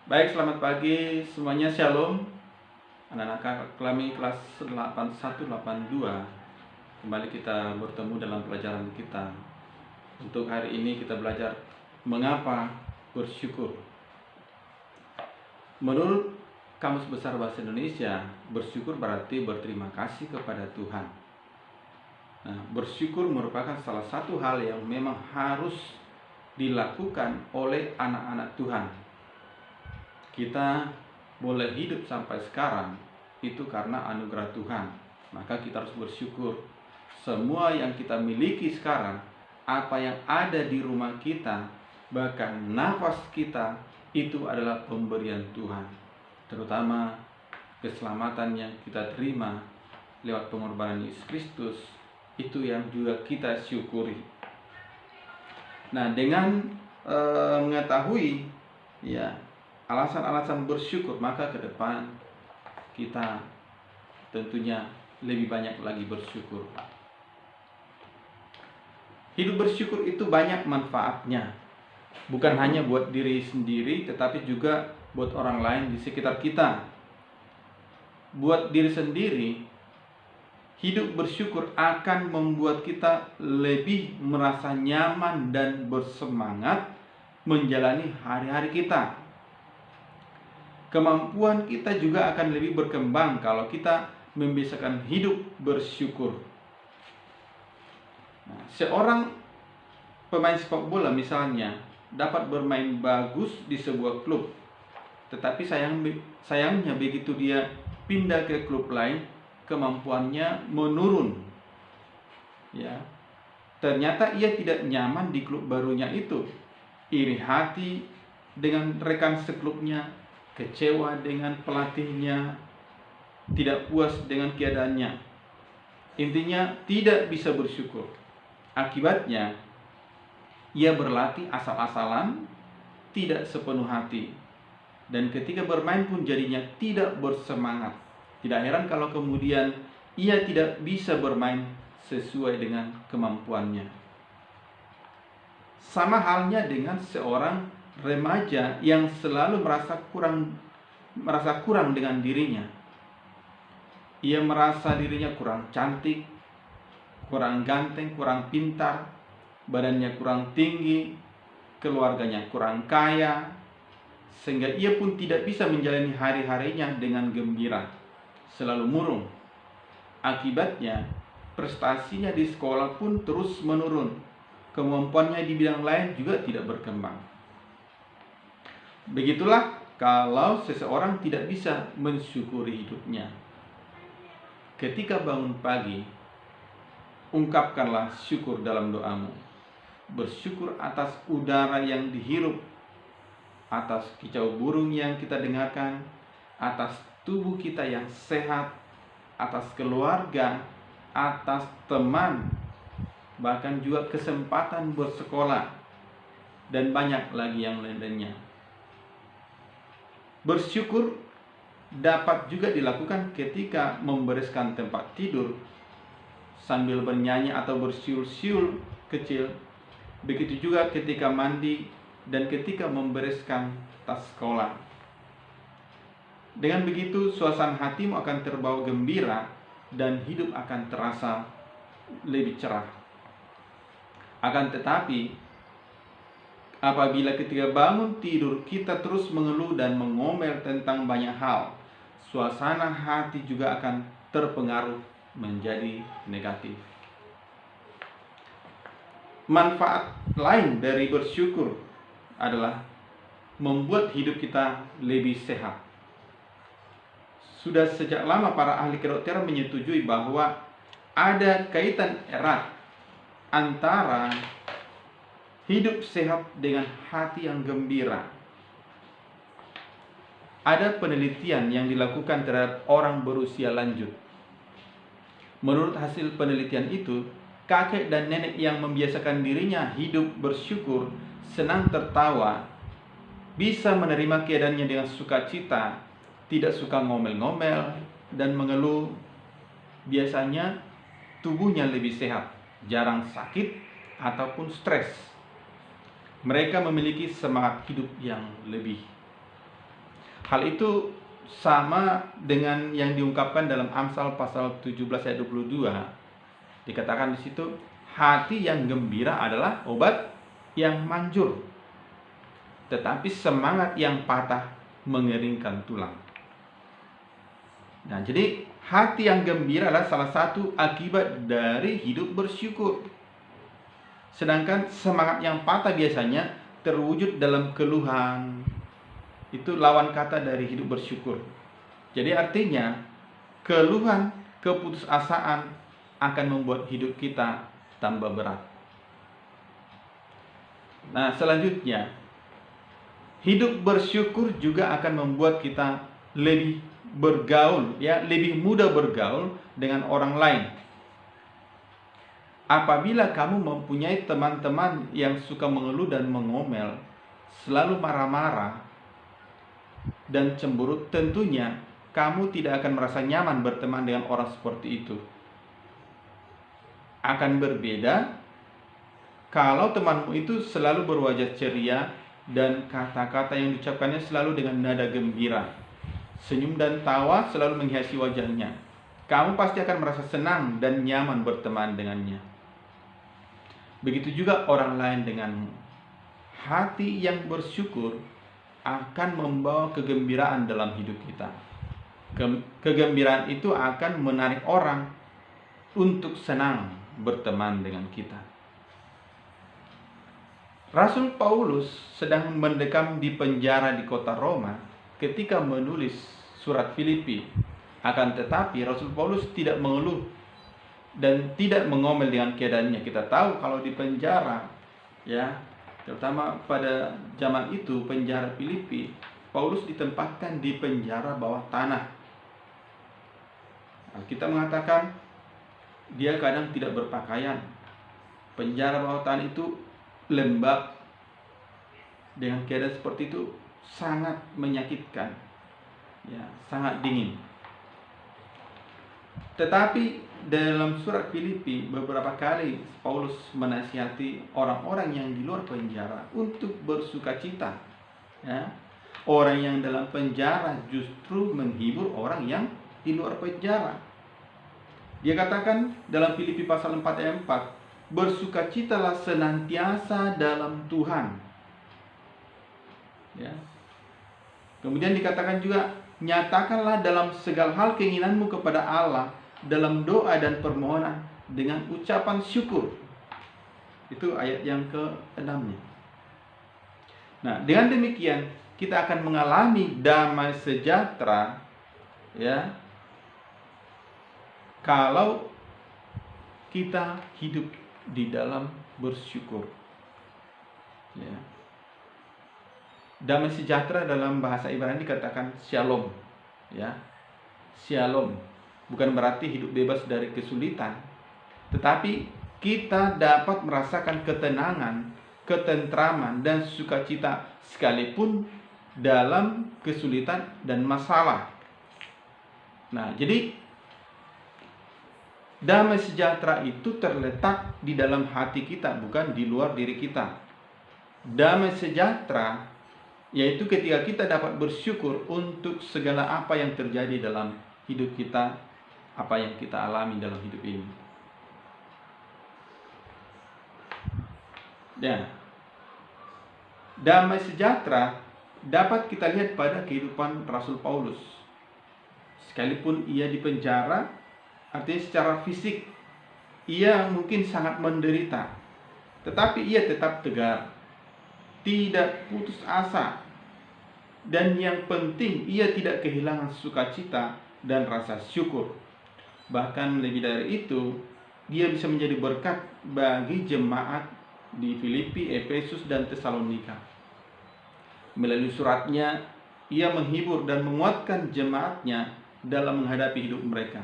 Baik, selamat pagi semuanya, Shalom. Anak-anak kami kelas 8182. Kembali kita bertemu dalam pelajaran kita. Untuk hari ini kita belajar mengapa bersyukur. Menurut Kamus Besar Bahasa Indonesia, bersyukur berarti berterima kasih kepada Tuhan. Nah, bersyukur merupakan salah satu hal yang memang harus dilakukan oleh anak-anak Tuhan. Kita boleh hidup sampai sekarang itu karena anugerah Tuhan. Maka kita harus bersyukur. Semua yang kita miliki sekarang, apa yang ada di rumah kita, bahkan nafas kita, itu adalah pemberian Tuhan. Terutama keselamatan yang kita terima lewat pengorbanan Yesus Kristus, itu yang juga kita syukuri. Nah, dengan mengetahui alasan-alasan bersyukur, maka ke depan kita tentunya lebih banyak lagi bersyukur. Hidup bersyukur itu banyak manfaatnya. Bukan hanya buat diri sendiri, tetapi juga buat orang lain di sekitar kita. Buat diri sendiri, hidup bersyukur akan membuat kita lebih merasa nyaman dan bersemangat menjalani hari-hari kita. Kemampuan kita juga akan lebih berkembang kalau kita membiasakan hidup bersyukur. Nah, seorang pemain sepak bola misalnya dapat bermain bagus di sebuah klub, tetapi sayangnya begitu dia pindah ke klub lain, kemampuannya menurun. Ternyata ia tidak nyaman di klub barunya itu, iri hati dengan rekan seklubnya, kecewa dengan pelatihnya, tidak puas dengan keadaannya. Intinya tidak bisa bersyukur. Akibatnya ia berlatih asal-asalan, tidak sepenuh hati, dan ketika bermain pun jadinya tidak bersemangat. Tidak heran kalau kemudian ia tidak bisa bermain sesuai dengan kemampuannya. Sama halnya dengan seorang remaja yang selalu merasa kurang dengan dirinya. Ia merasa dirinya kurang cantik, kurang ganteng, kurang pintar, badannya kurang tinggi, keluarganya kurang kaya, sehingga ia pun tidak bisa menjalani hari-harinya dengan gembira, selalu murung. Akibatnya, prestasinya di sekolah pun terus menurun. Kemampuannya di bidang lain juga tidak berkembang. Begitulah kalau seseorang tidak bisa mensyukuri hidupnya. Ketika bangun pagi, ungkapkanlah syukur dalam doamu. Bersyukur atas udara yang dihirup, atas kicau burung yang kita dengarkan, atas tubuh kita yang sehat, atas keluarga, atas teman, bahkan juga kesempatan bersekolah, dan banyak lagi yang lainnya. Bersyukur dapat juga dilakukan ketika membereskan tempat tidur, sambil bernyanyi atau bersiul-siul kecil. Begitu juga ketika mandi dan ketika membereskan tas sekolah. Dengan begitu, suasana hatimu akan terbawa gembira dan hidup akan terasa lebih cerah. Akan tetapi, apabila ketika bangun tidur kita terus mengeluh dan mengomel tentang banyak hal, suasana hati juga akan terpengaruh menjadi negatif. Manfaat lain dari bersyukur adalah membuat hidup kita lebih sehat. Sudah sejak lama para ahli kedokteran menyetujui bahwa ada kaitan erat antara hidup sehat dengan hati yang gembira. Ada penelitian yang dilakukan terhadap orang berusia lanjut. Menurut hasil penelitian itu, kakek dan nenek yang membiasakan dirinya hidup bersyukur, senang tertawa, bisa menerima keadaannya dengan sukacita, tidak suka ngomel-ngomel dan mengeluh, biasanya tubuhnya lebih sehat, jarang sakit ataupun stres. Mereka memiliki semangat hidup yang lebih. Hal itu sama dengan yang diungkapkan dalam Amsal pasal 17 ayat 22. Dikatakan di situ, hati yang gembira adalah obat yang manjur, tetapi semangat yang patah mengeringkan tulang. Nah, jadi hati yang gembira adalah salah satu akibat dari hidup bersyukur. Sedangkan semangat yang patah biasanya terwujud dalam keluhan. Itu lawan kata dari hidup bersyukur. Jadi artinya keluhan, keputusasaan akan membuat hidup kita tambah berat. Nah, selanjutnya, hidup bersyukur juga akan membuat kita lebih bergaul, lebih mudah bergaul dengan orang lain. Apabila kamu mempunyai teman-teman yang suka mengeluh dan mengomel, selalu marah-marah dan cemberut, tentunya kamu tidak akan merasa nyaman berteman dengan orang seperti itu. Akan berbeda kalau temanmu itu selalu berwajah ceria dan kata-kata yang diucapkannya selalu dengan nada gembira. Senyum dan tawa selalu menghiasi wajahnya. Kamu pasti akan merasa senang dan nyaman berteman dengannya. Begitu juga orang lain denganmu. Hati yang bersyukur akan membawa kegembiraan dalam hidup kita. Kegembiraan itu akan menarik orang untuk senang berteman dengan kita. Rasul Paulus sedang mendekam di penjara di kota Roma ketika menulis surat Filipi. Akan tetapi Rasul Paulus tidak mengeluh dan tidak mengomel dengan keadaannya. Kita tahu kalau di penjara, terutama pada zaman itu penjara Filipi, Paulus ditempatkan di penjara bawah tanah. Kita mengatakan dia kadang tidak berpakaian. Penjara bawah tanah itu lembab. Dengan keadaan seperti itu sangat menyakitkan, sangat dingin. Tetapi dalam surat Filipi beberapa kali Paulus menasihati orang-orang yang di luar penjara untuk bersukacita. Orang yang dalam penjara justru menghibur orang yang di luar penjara. Dia katakan dalam Filipi pasal 4 ayat 4, bersukacitalah senantiasa dalam Tuhan. Kemudian dikatakan juga, nyatakanlah dalam segala hal keinginanmu kepada Allah dalam doa dan permohonan dengan ucapan syukur. Itu ayat yang ke-6-nya. Nah, dengan demikian kita akan mengalami damai sejahtera, kalau kita hidup di dalam bersyukur. Damai sejahtera dalam bahasa Ibrani dikatakan shalom. Shalom bukan berarti hidup bebas dari kesulitan, tetapi kita dapat merasakan ketenangan, ketentraman dan sukacita sekalipun dalam kesulitan dan masalah. Nah, jadi damai sejahtera itu terletak di dalam hati kita, bukan di luar diri kita. Damai sejahtera yaitu ketika kita dapat bersyukur untuk segala apa yang terjadi dalam hidup kita, apa yang kita alami dalam hidup ini. Damai sejahtera dapat kita lihat pada kehidupan Rasul Paulus. Sekalipun ia di penjara, artinya secara fisik ia mungkin sangat menderita, tetapi ia tetap tegar, tidak putus asa, dan yang penting ia tidak kehilangan sukacita dan rasa syukur. Bahkan lebih dari itu, dia bisa menjadi berkat bagi jemaat di Filipi, Efesus, dan Tesalonika. Melalui suratnya, ia menghibur dan menguatkan jemaatnya dalam menghadapi hidup mereka.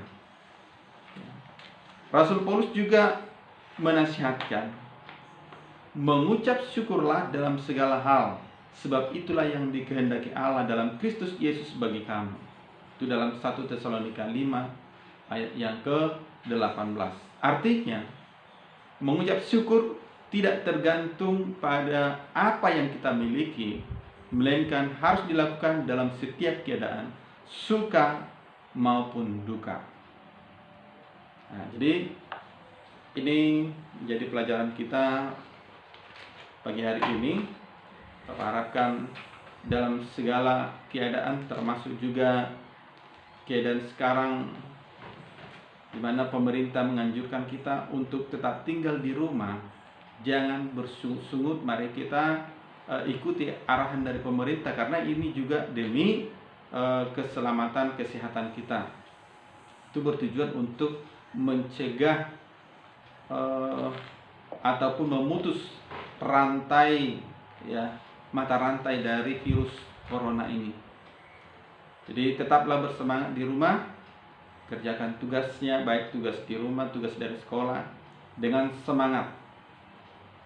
Rasul Paulus juga menasihatkan, mengucap syukurlah dalam segala hal, sebab itulah yang dikehendaki Allah dalam Kristus Yesus bagi kamu. Itu dalam 1 Tesalonika 5 ayat yang ke-18. Artinya, mengucap syukur tidak tergantung pada apa yang kita miliki, melainkan harus dilakukan dalam setiap keadaan, suka maupun duka. Nah, jadi ini menjadi pelajaran kita pagi hari ini. Bapak harapkan dalam segala keadaan, termasuk juga keadaan sekarang di mana pemerintah menganjurkan kita untuk tetap tinggal di rumah, jangan bersungut-sungut. Mari kita ikuti arahan dari pemerintah, karena ini juga demi keselamatan kesehatan kita. Itu bertujuan untuk mencegah ataupun memutus rantai, ya, mata rantai dari virus corona ini. Jadi tetaplah bersemangat di rumah, kerjakan tugasnya, baik tugas di rumah, tugas dari sekolah, dengan semangat,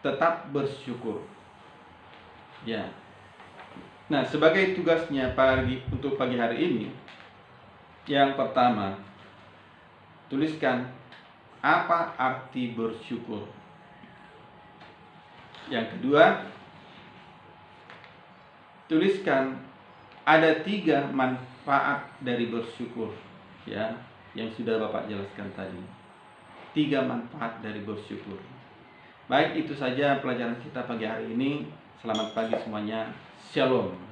tetap bersyukur. Ya. Nah, sebagai tugasnya untuk pagi hari ini, yang pertama, tuliskan apa arti bersyukur. Yang kedua, tuliskan ada 3 manfaat dari bersyukur, ya, yang sudah Bapak jelaskan tadi. 3 manfaat dari bersyukur. Baik, itu saja pelajaran kita pagi hari ini. Selamat pagi semuanya. Shalom.